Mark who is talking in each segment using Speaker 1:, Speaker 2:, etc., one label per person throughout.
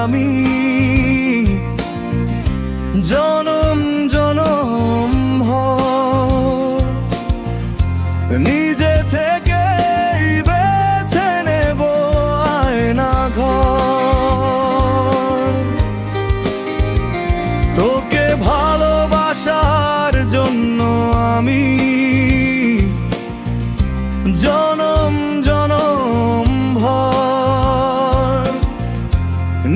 Speaker 1: আমি জনম জনম ভর নিজে থেকে বেছে নেব আয়না ঘর। তোকে ভালোবাসার জন্য আমি জনম জনম ভর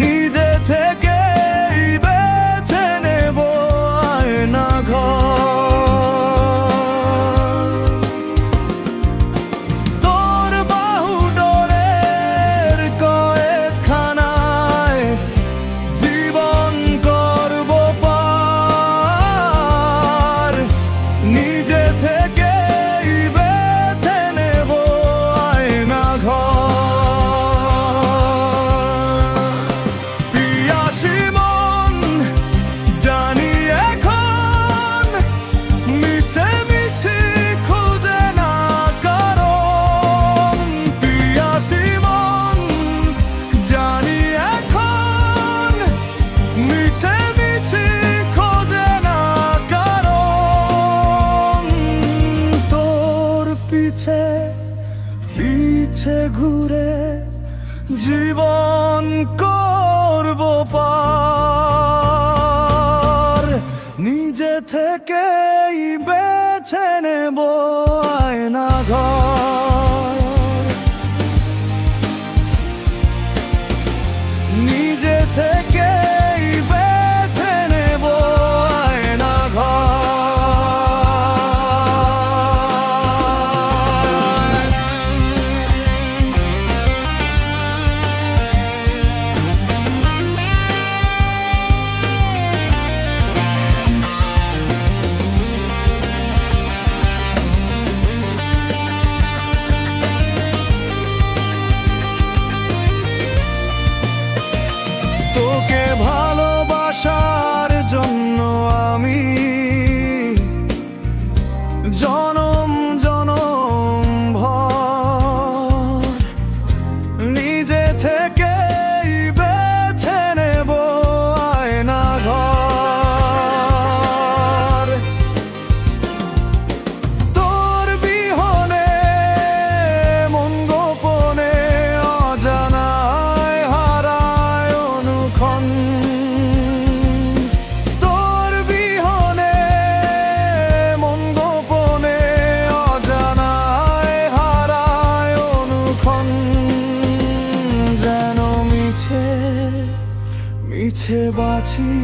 Speaker 1: নিজে থেকে বেছে নেব আয়না ঘর। তোর বাহু ডোরের কয়েদখানায় জীবন করব পার নিজে থেকে বেছে নেব আয়না ঘর। পিয়াসী মন জানি এখন মিছে মিছি খুঁজে না কারণ। পিয়াসী মন জানি এখন মিছে মিছি খোঁজে না কারণ। তোর পিছে পিছে ঘুরে জীবন করব পার নিজে থেকেই বেছে নেব আয়না ঘর। নিজে থেকেই বেছে নেব আয়না ঘর। তোকে ভালোবাসার জন্য আমি জনম জনম ভর নিজে থেকে বেছে নেব আয়না ঘর। তোর বিহনে মন গোপনে অজানায় হারায় অনুক্ষণ। তোর বিহনে মন গোপনে অজানায় হারায় অনুক্ষণ। যেন মিছে মিছে বাঁচি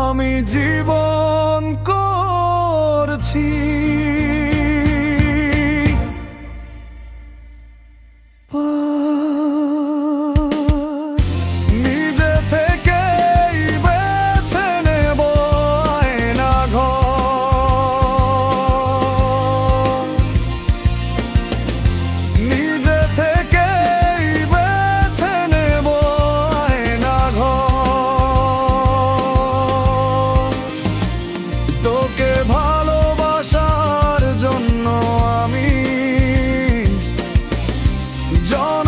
Speaker 1: আমি জীবন করছি নিজে থেকেই বেছে নেব আয়না ঘর। নিজে থেকেই বেছে নেব আয়না ঘর। তোকে ভালোবাসার জন্য আমি জন